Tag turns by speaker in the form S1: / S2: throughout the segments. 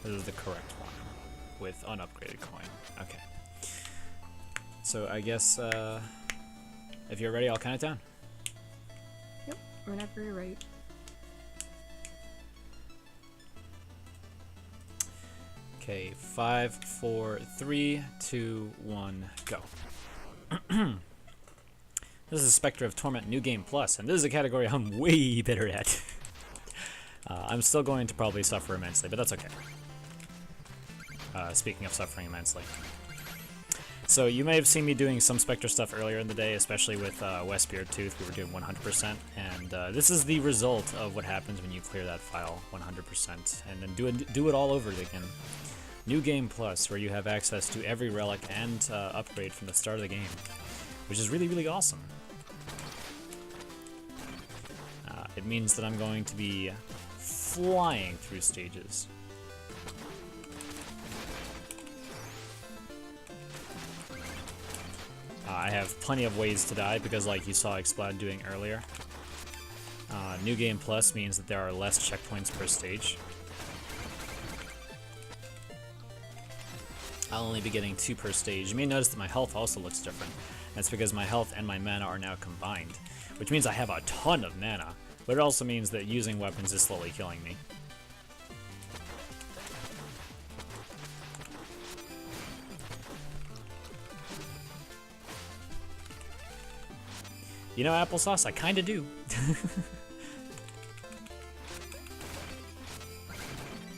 S1: This is the correct one with unupgraded coin. Okay. So I guess if you're ready, I'll count it down.
S2: Yep, whenever you're ready.
S1: Okay, 5, 4, 3, 2, 1, go. This is Specter of Torment New Game Plus, and this is a category I'm way better at. I'm still going to probably suffer immensely, but that's okay. Speaking of suffering immensely. So you may have seen me doing some Specter stuff earlier in the day, especially with Westbeard Tooth. We were doing 100%, and this is the result of what happens when you clear that file 100%, and then do it all over again. New Game Plus, where you have access to every relic and upgrade from the start of the game, which is really, really awesome. It means that I'm going to be flying through stages. I have plenty of ways to die because, like you saw Explode doing earlier, New Game Plus means that there are less checkpoints per stage. I'll only be getting 2 per stage. You may notice that my health also looks different. That's because my health and my mana are now combined, which means I have a ton of mana, but it also means that using weapons is slowly killing me. You know, applesauce, I kinda do.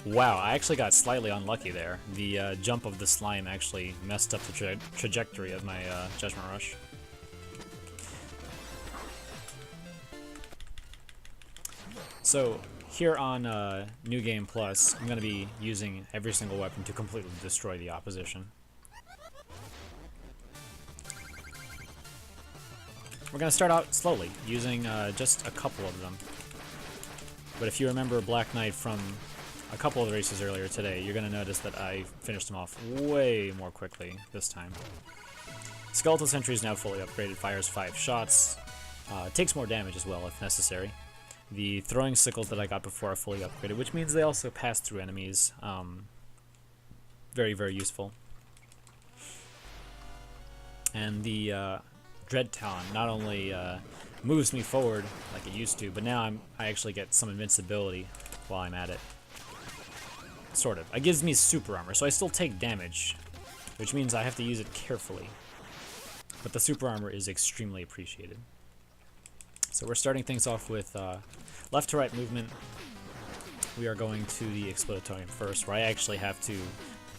S1: Wow, I actually got slightly unlucky there. The jump of the slime actually messed up the trajectory of my Judgment Rush. So, here on New Game Plus, I'm going to be using every single weapon to completely destroy the opposition. We're going to start out slowly, using just a couple of them. But if you remember Black Knight from a couple of the races earlier today, you're going to notice that I finished him off way more quickly this time. Skeletal Sentry is now fully upgraded, fires 5 shots, takes more damage as well if necessary. The throwing sickles that I got before are fully upgraded, which means they also pass through enemies. Very, very useful. And the Dread Talon not only moves me forward like it used to, but now I actually get some invincibility while I'm at it. Sort of. It gives me super armor, so I still take damage, which means I have to use it carefully. But the super armor is extremely appreciated. So we're starting things off with left to right movement. We are going to the Explodatorium first, where I actually have to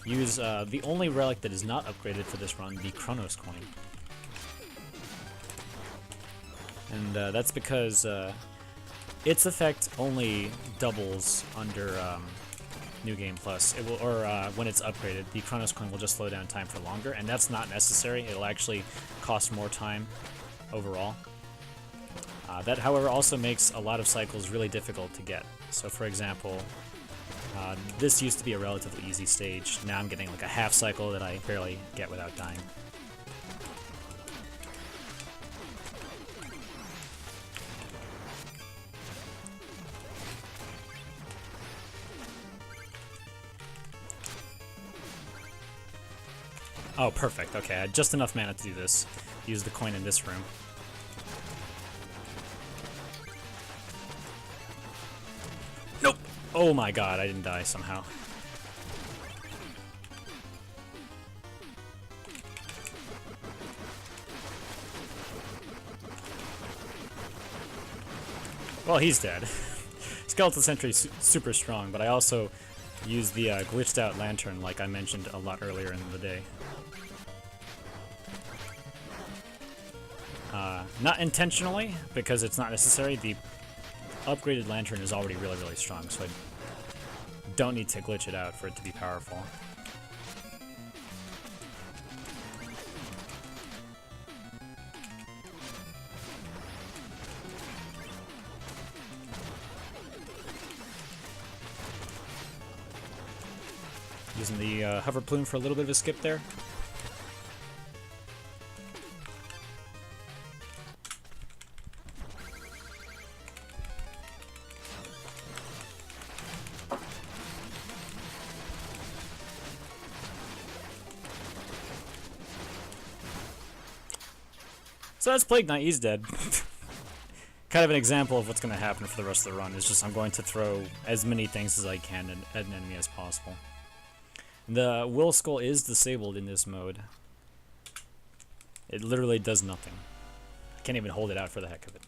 S1: use the only relic that is not upgraded for this run, the Chronos Coin. And that's because its effect only doubles under New Game Plus. It will, or when it's upgraded, the Chronos Coin will just slow down time for longer, and that's not necessary. It'll actually cost more time overall. That, however, also makes a lot of cycles really difficult to get. So, for example, this used to be a relatively easy stage. Now I'm getting like a half cycle that I barely get without dying. Oh, perfect. Okay, I had just enough mana to do this. Use the coin in this room. Nope! Oh my god, I didn't die somehow. Well, he's dead. Skeletal Sentry's super strong, but I also use the glitched out lantern like I mentioned a lot earlier in the day. Not intentionally, because it's not necessary. The upgraded lantern is already really, really strong, so I don't need to glitch it out for it to be powerful. Using the hover plume for a little bit of a skip there. So that's Plague Knight, he's dead. Kind of an example of what's going to happen for the rest of the run. Is just I'm going to throw as many things as I can at an enemy as possible. The Will Skull is disabled in this mode. It literally does nothing. I can't even hold it out for the heck of it.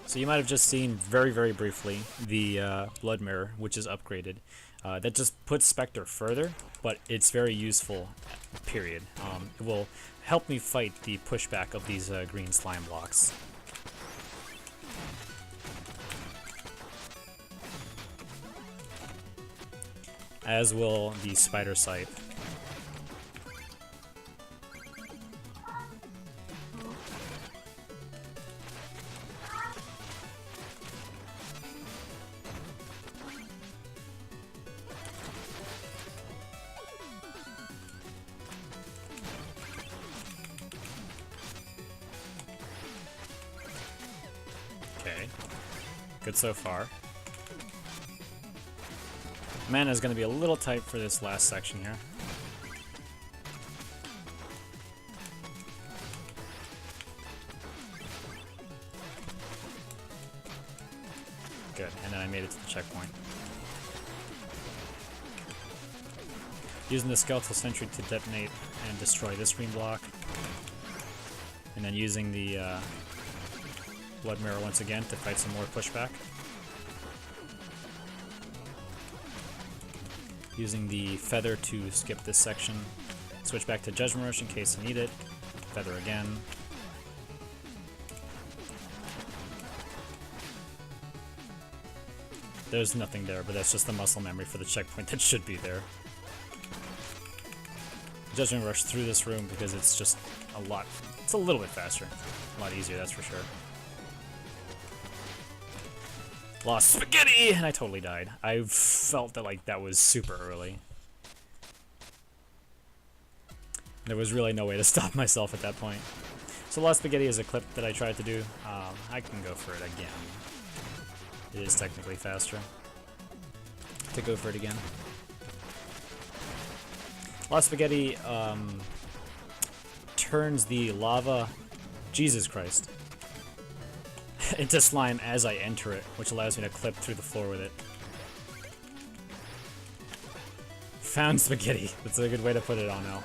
S1: So you might have just seen very, very briefly the Blood Mirror, which is upgraded. That just puts Specter further, but it's very useful, period. It will help me fight the pushback of these green slime blocks. As will the Spider Scythe. Okay, good so far. Mana is going to be a little tight for this last section here. Good, and then I made it to the checkpoint. Using the Skeletal Sentry to detonate and destroy this green block. And then using the Blood Mirror once again to fight some more pushback. Using the Feather to skip this section. Switch back to Judgment Rush in case I need it. Feather again. There's nothing there, but that's just the muscle memory for the checkpoint that should be there. Judgment Rush through this room because it's just it's a little bit faster. A lot easier, that's for sure. Lost spaghetti! And I totally died. I felt that that was super early. There was really no way to stop myself at that point. So lost spaghetti is a clip that I tried to do. I can go for it again. It is technically faster to go for it again. Lost spaghetti turns the lava, Jesus Christ, into slime as I enter it, which allows me to clip through the floor with it. Found spaghetti. That's a good way to put it on now.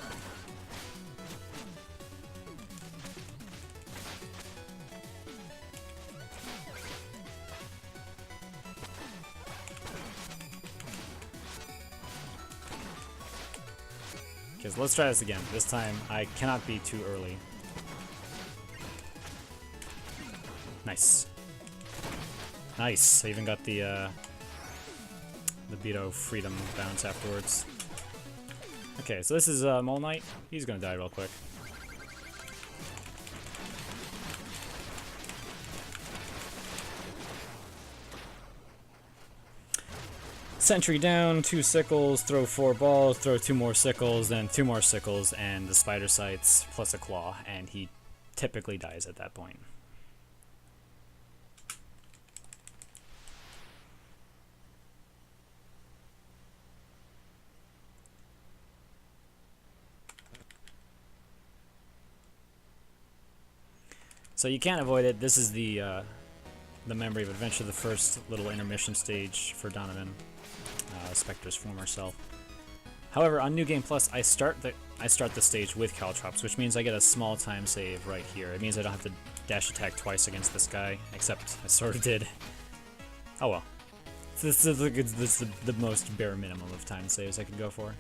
S1: Okay, so let's try this again. This time I cannot be too early. Nice. Nice. I even got the Beto Freedom bounce afterwards. Okay, so this is Mole Knight. He's gonna die real quick. Sentry down, 2 sickles, throw 4 balls, throw 2 more sickles, then 2 more sickles, and the spider sights plus a claw, and he typically dies at that point. So you can't avoid it. This is the Memory of Adventure, the first little intermission stage for Donovan, Specter's former self. However, on New Game Plus, I start the stage with Caltrops, which means I get a small time save right here. It means I don't have to dash attack twice against this guy, except I sort of did. Oh well. This is the most bare minimum of time saves I could go for.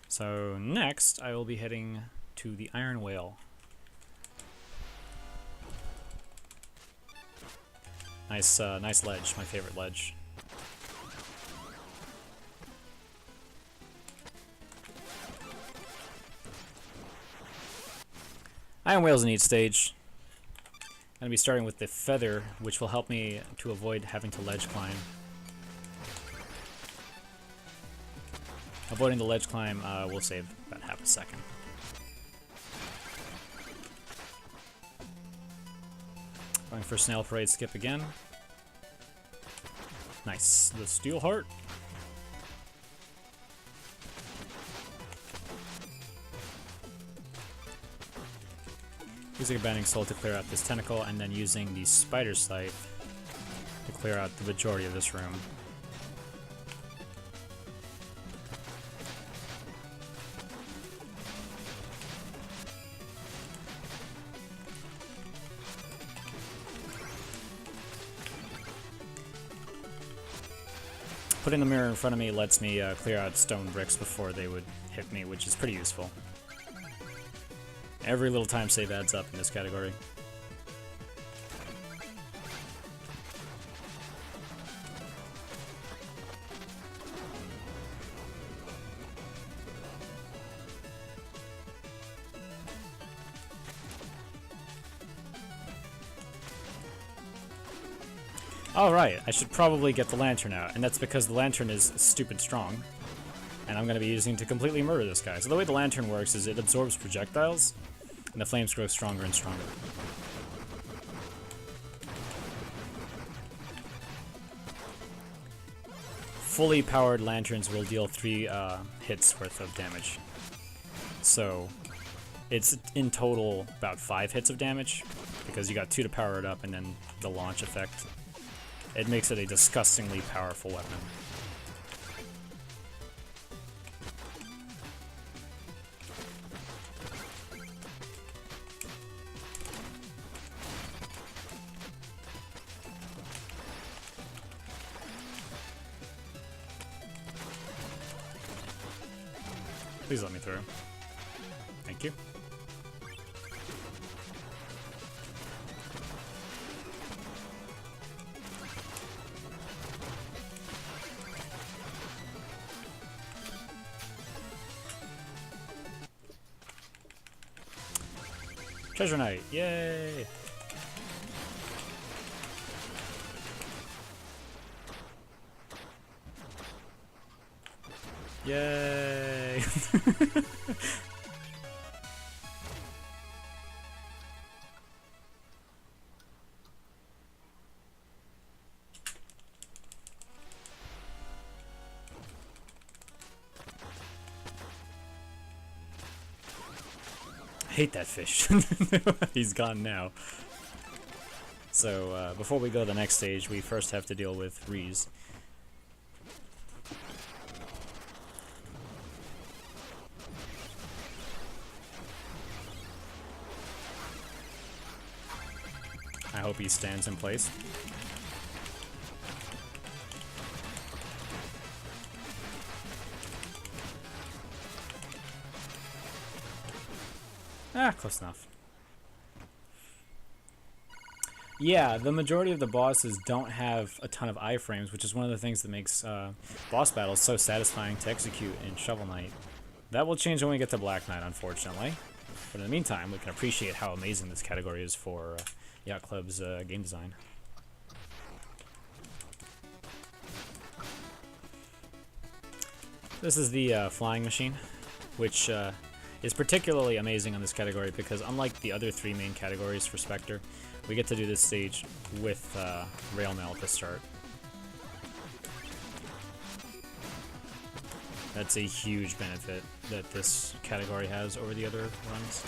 S1: So next, I will be heading to the Iron Whale. Nice, nice ledge. My favorite ledge. Iron Whale's a neat stage. I'm gonna be starting with the Feather, which will help me to avoid having to ledge climb. Avoiding the ledge climb will save about half a second. Going for Snail Parade skip again. Nice. The Steel Heart. Using a Bending Soul to clear out this tentacle, and then using the Spider Scythe to clear out the majority of this room. Putting the mirror in front of me lets me clear out stone bricks before they would hit me, which is pretty useful. Every little time save adds up in this category. Alright, I should probably get the lantern out, and that's because the lantern is stupid strong, and I'm going to be using to completely murder this guy. So the way the lantern works is it absorbs projectiles, and the flames grow stronger and stronger. Fully powered lanterns will deal 3 hits worth of damage. So it's in total about 5 hits of damage, because you got 2 to power it up and then the launch effect. It makes it a disgustingly powerful weapon. Please let me through. Thank you. Treasure Knight, yay! Yay! Hate that fish. He's gone now. So before we go to the next stage, we first have to deal with Reese. I hope he stands in place. Ah, close enough. Yeah, the majority of the bosses don't have a ton of iframes, which is one of the things that makes boss battles so satisfying to execute in Shovel Knight. That will change when we get to Black Knight, unfortunately. But in the meantime, we can appreciate how amazing this category is for Yacht Club's game design. This is the flying machine, which is particularly amazing on this category because unlike the other 3 main categories for Specter, we get to do this stage with rail mail at the start. That's a huge benefit that this category has over the other runs.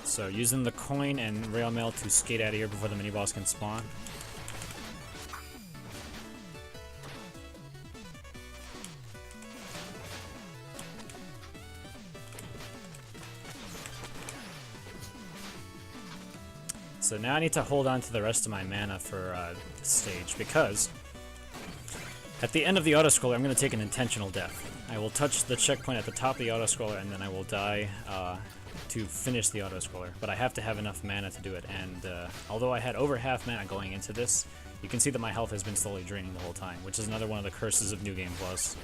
S1: So using the coin and rail mail to skate out of here before the mini boss can spawn. So now I need to hold on to the rest of my mana for this stage because at the end of the autoscroller I'm going to take an intentional death. I will touch the checkpoint at the top of the autoscroller and then I will die to finish the autoscroller, but I have to have enough mana to do it, and although I had over half mana going into this, you can see that my health has been slowly draining the whole time, which is another one of the curses of New Game Plus.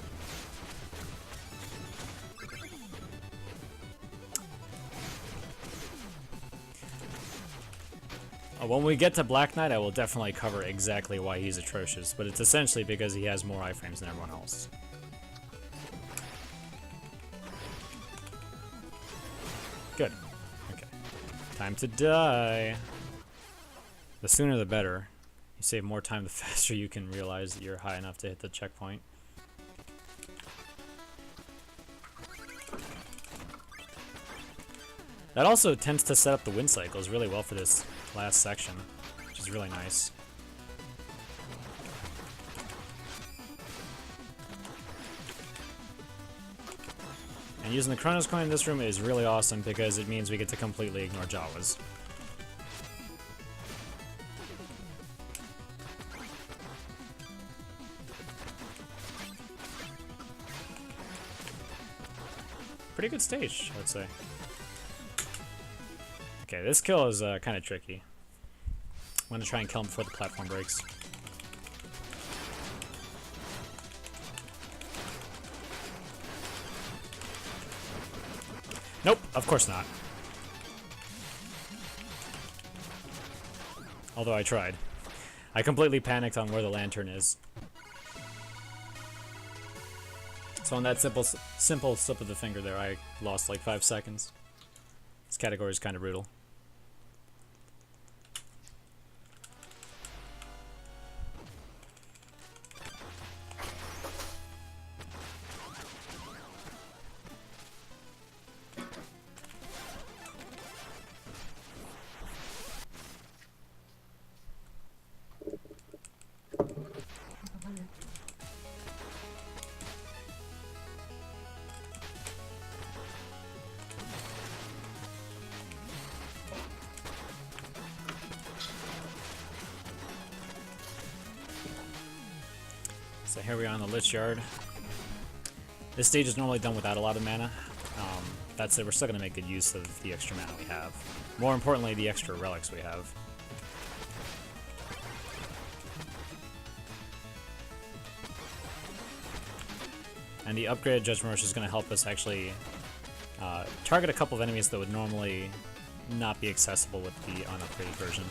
S1: When we get to Black Knight, I will definitely cover exactly why he's atrocious, but it's essentially because he has more iframes than everyone else. Good. Okay. Time to die. The sooner the better. You save more time the faster you can realize that you're high enough to hit the checkpoint. That also tends to set up the wind cycles really well for this last section, which is really nice. And using the Chronos coin in this room is really awesome because it means we get to completely ignore Jawas. Pretty good stage, I would say. Okay, this kill is kind of tricky. I'm going to try and kill him before the platform breaks. Nope, of course not. Although I tried. I completely panicked on where the lantern is. So on that simple slip of the finger there, I lost like 5 seconds. This category is kind of brutal. So here we are on the Lich Yard. This stage is normally done without a lot of mana. That said, we're still going to make good use of the extra mana we have. More importantly, the extra relics we have. And the upgraded Judgment Rush is going to help us actually target a couple of enemies that would normally not be accessible with the unupgraded version.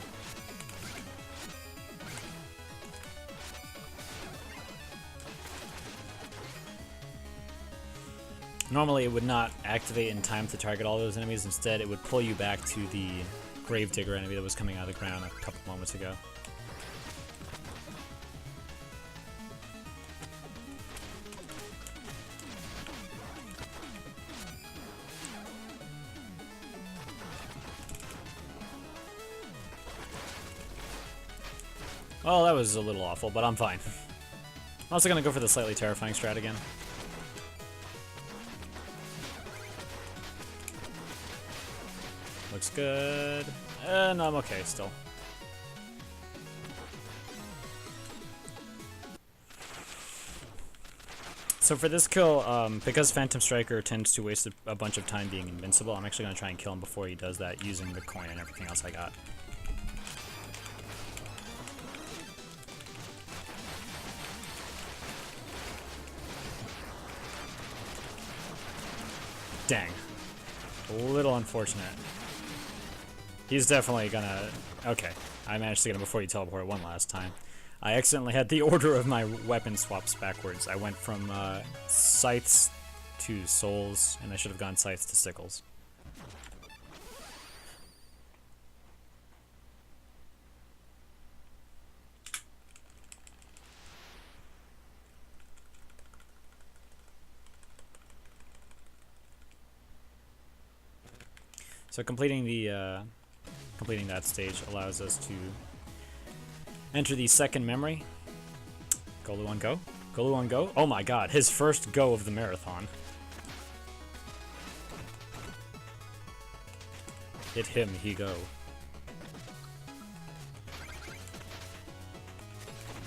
S1: Normally it would not activate in time to target all those enemies. Instead, it would pull you back to the Gravedigger enemy that was coming out of the ground a couple moments ago. Well, that was a little awful, but I'm fine. I'm also going to go for the slightly terrifying strat again. Looks good. And I'm okay still. So for this kill, because Phantom Striker tends to waste a bunch of time being invincible, I'm actually going to try and kill him before he does that using the coin and everything else I got. Dang. A little unfortunate. He's definitely gonna... Okay, I managed to get him before he teleported one last time. I accidentally had the order of my weapon swaps backwards. I went from scythes to souls, and I should have gone scythes to sickles. So completing that stage allows us to enter the second memory. Goluon go? Goluon go? Oh my god, his first go of the marathon. Hit him, he go.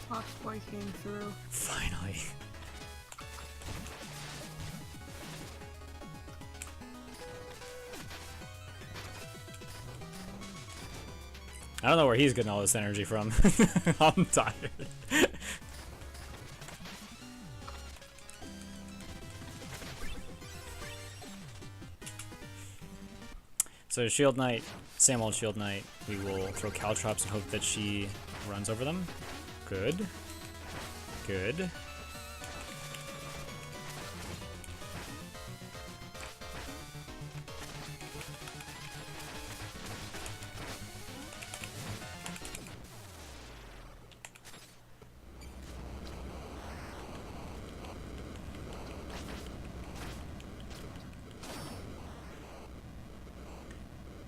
S2: Fox Boy came through.
S1: Finally. I don't know where he's getting all this energy from. I'm tired. So Shield Knight Same old Shield Knight. We will throw Caltrops and hope that she runs over them. Good. Good.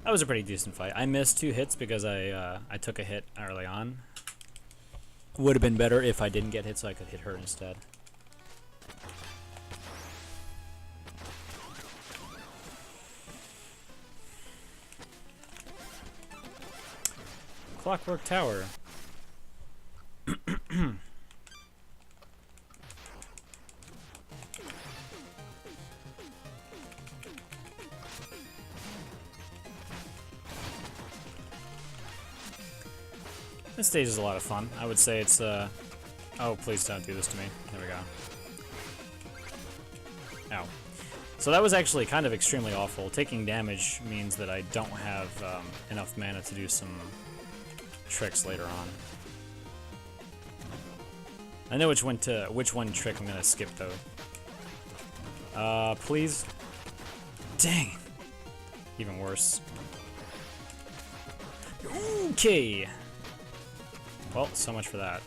S1: That was a pretty decent fight. I missed 2 hits because I took a hit early on. Would have been better if I didn't get hit so I could hit her instead. Clockwork Tower. This stage is a lot of fun. I would say it's, oh, please don't do this to me. There we go. Ow. So that was actually kind of extremely awful. Taking damage means that I don't have enough mana to do some tricks later on. I know which one trick I'm gonna skip though. Please. Dang. Even worse. Okay. Well, so much for that.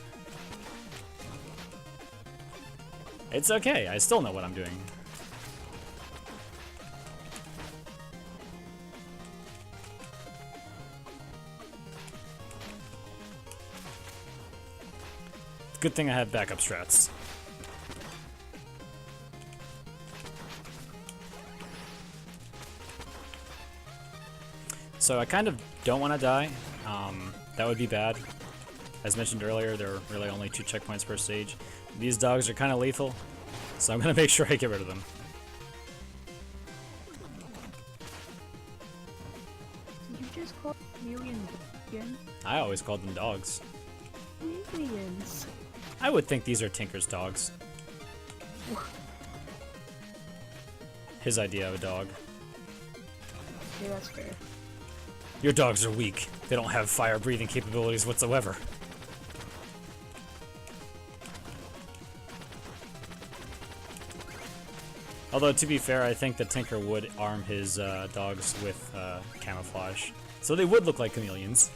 S1: It's okay, I still know what I'm doing. Good thing I have backup strats. So I kind of don't want to die. That would be bad. As mentioned earlier, there are really only 2 checkpoints per stage. These dogs are kind of lethal, so I'm going to make sure I get rid of them.
S2: Did you just call chameleons again?
S1: I always called them dogs.
S2: Chameleons.
S1: I would think these are Tinker's dogs. His idea of a dog.
S2: Yeah, that's fair.
S1: Your dogs are weak. They don't have fire-breathing capabilities whatsoever. Although, to be fair, I think that Tinker would arm his dogs with camouflage. So they would look like chameleons.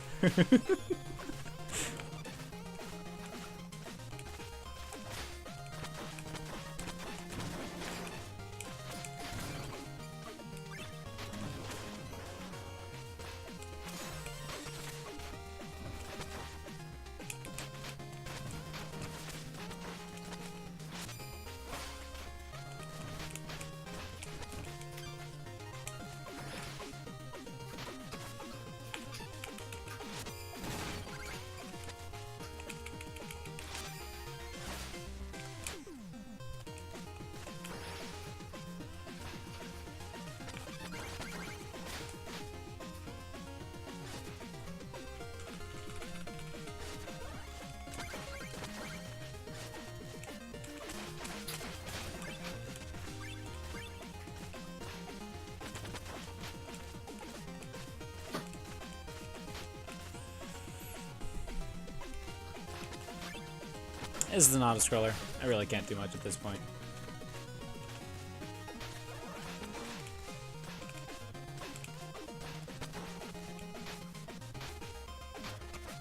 S1: This is an auto-scroller. I really can't do much at this point.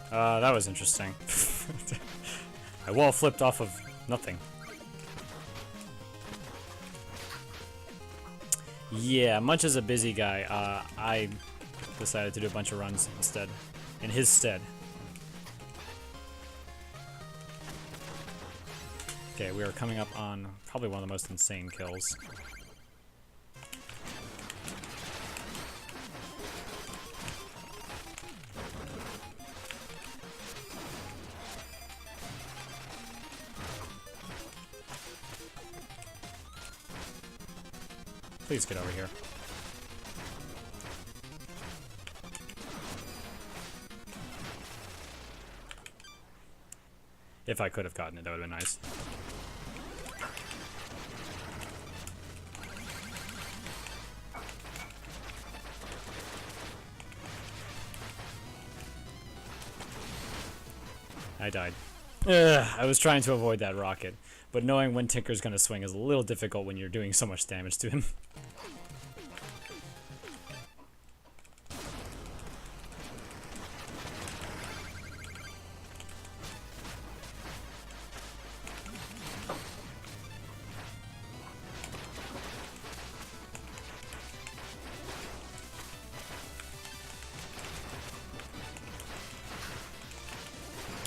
S1: That was interesting. I wall flipped off of nothing. Yeah, Munch is a busy guy. I decided to do a bunch of runs instead. In his stead. Okay, we are coming up on probably one of the most insane kills. Please get over here. If I could have gotten it, that would have been nice. I died. Ugh, I was trying to avoid that rocket, but knowing when Tinker's gonna swing is a little difficult when you're doing so much damage to him.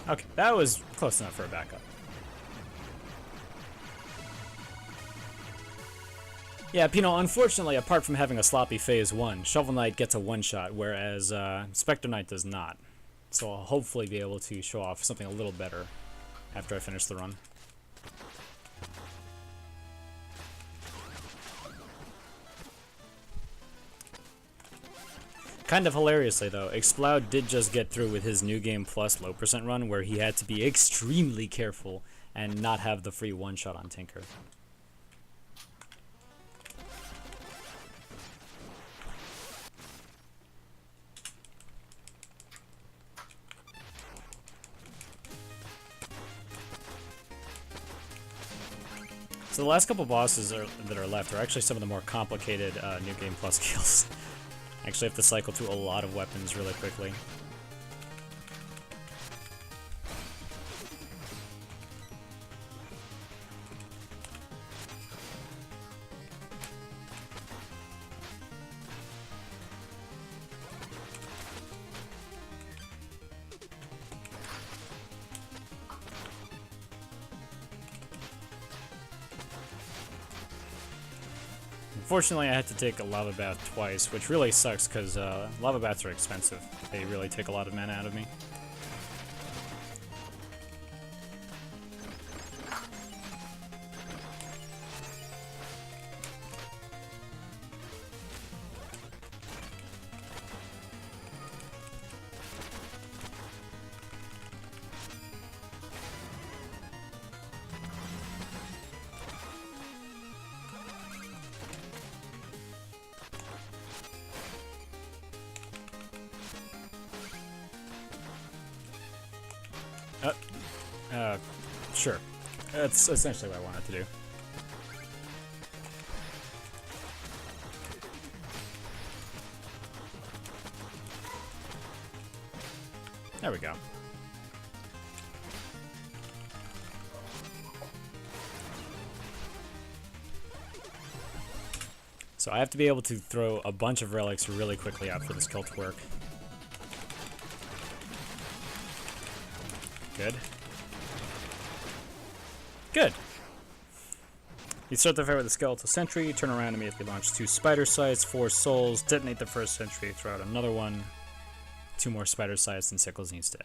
S1: Okay, that was close enough for a backup. Yeah, Pino, unfortunately, apart from having a sloppy phase 1, Shovel Knight gets a one-shot, whereas Specter Knight does not. So I'll hopefully be able to show off something a little better after I finish the run. Kind of hilariously, though, Exploud did just get through with his New Game Plus low percent run, where he had to be extremely careful and not have the free one-shot on Tinker. So the last couple bosses that are left are actually some of the more complicated New Game Plus kills. Actually have to cycle through a lot of weapons really quickly. Unfortunately, I had to take a lava bath twice, which really sucks because lava baths are expensive. They really take a lot of mana out of me. Sure. That's essentially what I wanted to do. There we go. So I have to be able to throw a bunch of relics really quickly out for this kill to work. Good. Good. You start the fight with a skeletal sentry, turn around, immediately launch 2 spider sights, 4 souls, detonate the first sentry, throw out another one, 2 more spider sights, and Sickles needs dead.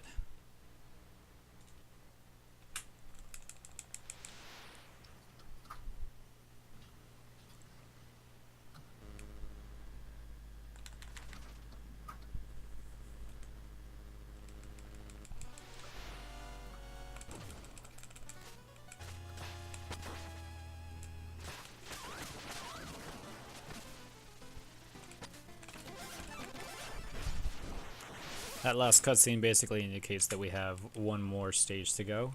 S1: That last cutscene basically indicates that we have one more stage to go.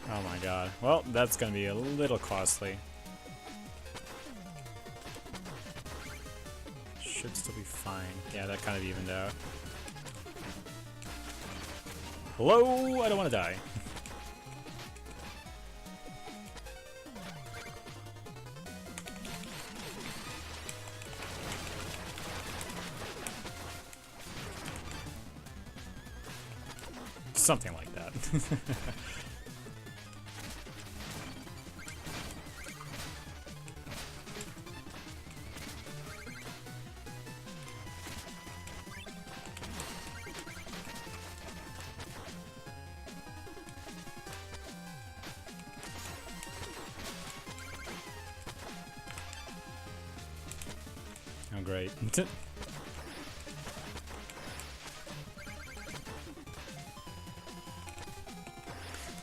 S1: Oh my god. Well, that's gonna be a little costly. Should still be fine. Yeah, that kind of evened out. Hello? I don't want to die. Something like that. Oh, great.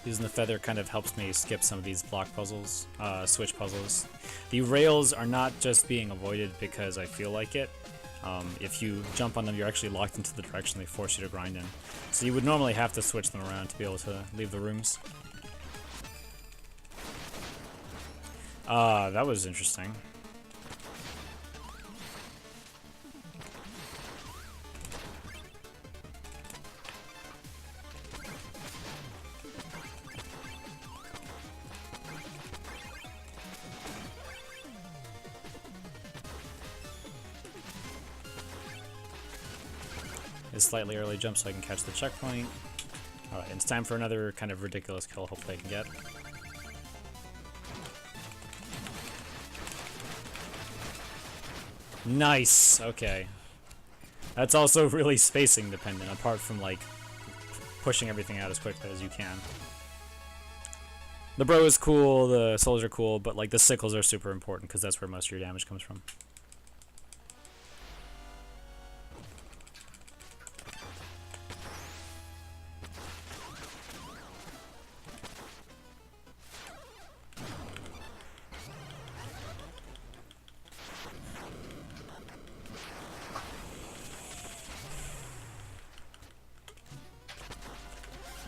S1: Using the feather kind of helps me skip some of these block puzzles, switch puzzles. The rails are not just being avoided because I feel like it. If you jump on them, you're actually locked into the direction they force you to grind in. So you would normally have to switch them around to be able to leave the rooms. That was interesting. A slightly early jump so I can catch the checkpoint. Alright, it's time for another kind of ridiculous kill, hopefully I can get. Nice! Okay. That's also really spacing dependent, apart from like pushing everything out as quickly as you can. The bro is cool, the souls are cool, but like the sickles are super important because that's where most of your damage comes from.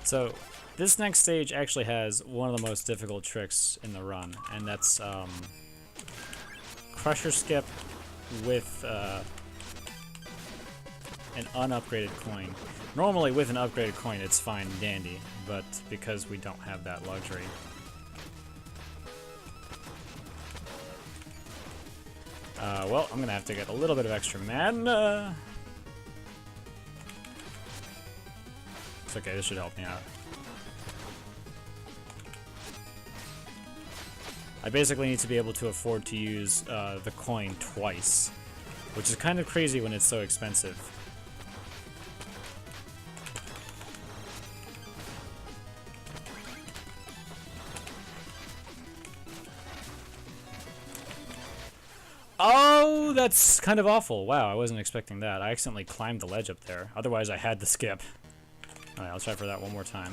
S1: So, this next stage actually has one of the most difficult tricks in the run, and that's Crusher Skip with an unupgraded coin. Normally with an upgraded coin it's fine and dandy, but because we don't have that luxury. Well, I'm gonna have to get a little bit of extra mana. It's okay, this should help me out. I basically need to be able to afford to use the coin twice, which is kind of crazy when it's so expensive. Oh, that's kind of awful. Wow, I wasn't expecting that. I accidentally climbed the ledge up there. Otherwise, I had to skip. Alright, I'll try for that one more time.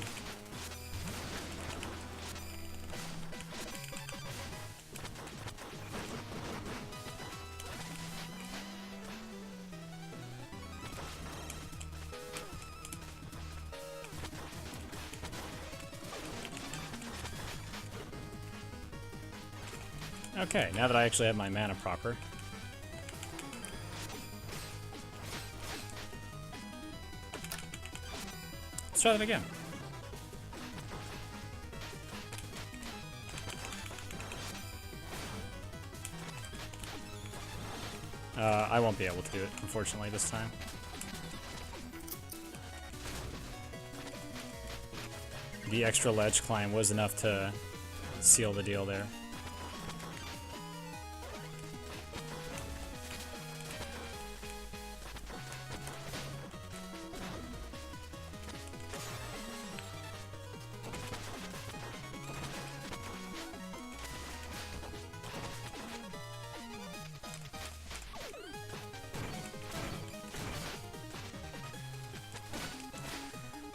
S1: Okay, now that I actually have my mana proper. Let's try that again. I won't be able to do it, unfortunately, this time. The extra ledge climb was enough to seal the deal there.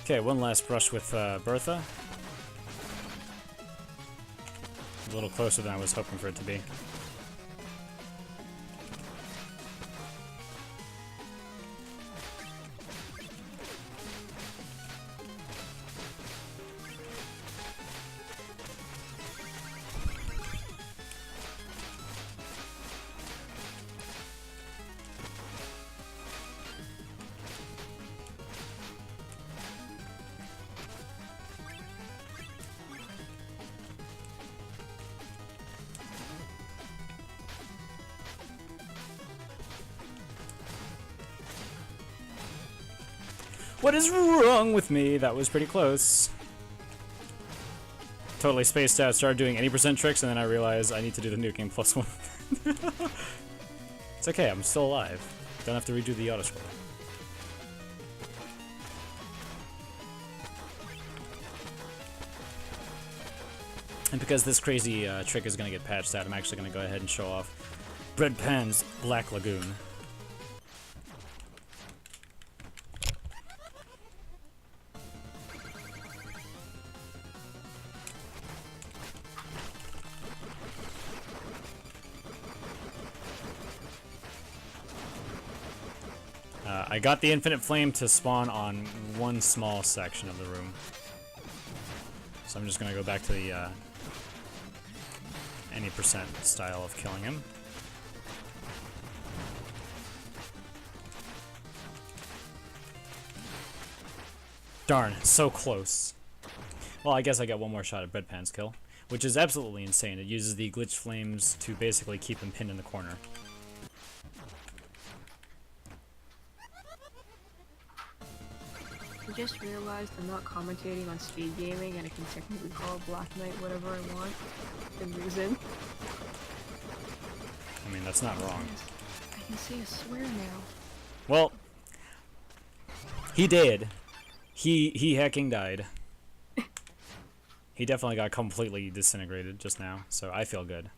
S1: Okay, one last brush with Bertha. A little closer than I was hoping for it to be. What is wrong with me? That was pretty close. Totally spaced out, started doing any percent tricks, and then I realized I need to do the nuking +1. It's okay, I'm still alive. Don't have to redo the auto scroll. And because this crazy trick is going to get patched out, I'm actually going to go ahead and show off Breadpan's Black Lagoon. I got the infinite flame to spawn on one small section of the room. So I'm just gonna go back to the any percent style of killing him. Darn, so close. Well, I guess I got one more shot at Breadpan's kill, which is absolutely insane. It uses the glitch flames to basically keep him pinned in the corner.
S2: I just realized I'm not commentating on speed gaming and I can technically call Black Knight whatever I want in reason.
S1: I mean, that's not wrong.
S2: I can say a swear now.
S1: Well, he did. He hecking died. He definitely got completely disintegrated just now, so I feel good.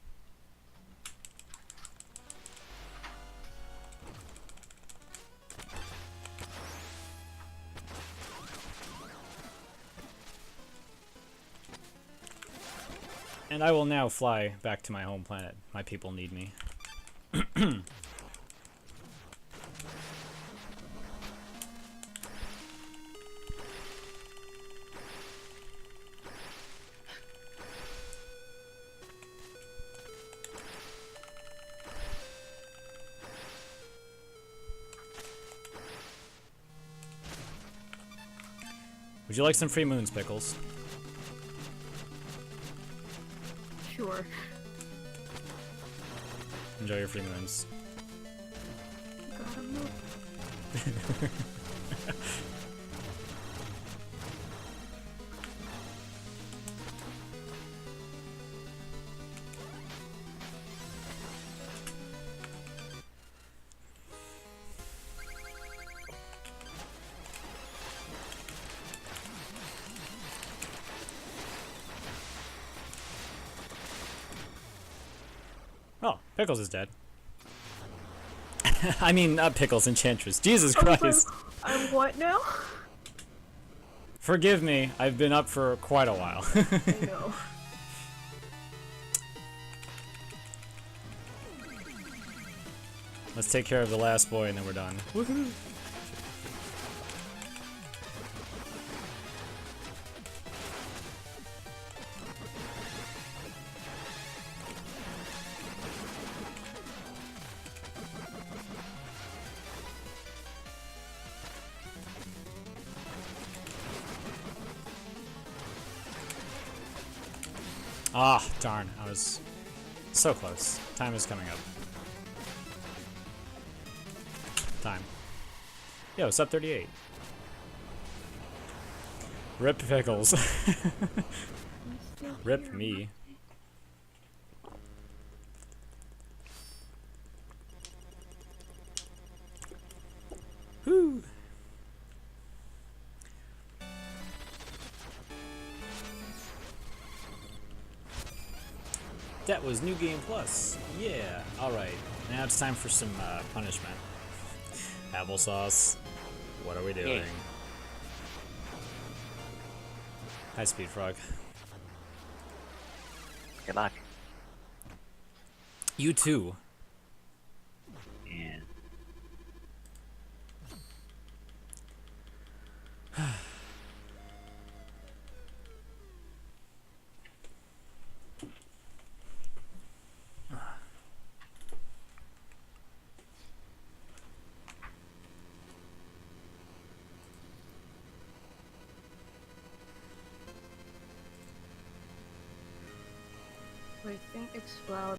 S1: And I will now fly back to my home planet. My people need me. Would you like some free moons, Pickles?
S2: Sure.
S1: Enjoy your free moons.
S2: Gotta move.
S1: Oh, Pickles is dead. I mean, not Pickles, Enchantress. Jesus Christ.
S2: I'm what now?
S1: Forgive me, I've been up for quite a while.
S2: I know.
S1: Let's take care of the last boy and then we're done. Woohoo! Ah, darn. I was so close. Time is coming up. Time. Yo, sub 38. Rip Pickles. Rip me. Whoo! That was New Game Plus. Yeah. Alright. Now it's time for some punishment. Applesauce. What are we doing?
S3: Yeah.
S1: Hi, Speed Frog.
S3: Good luck.
S1: You too.
S3: Yeah.
S2: I think Explode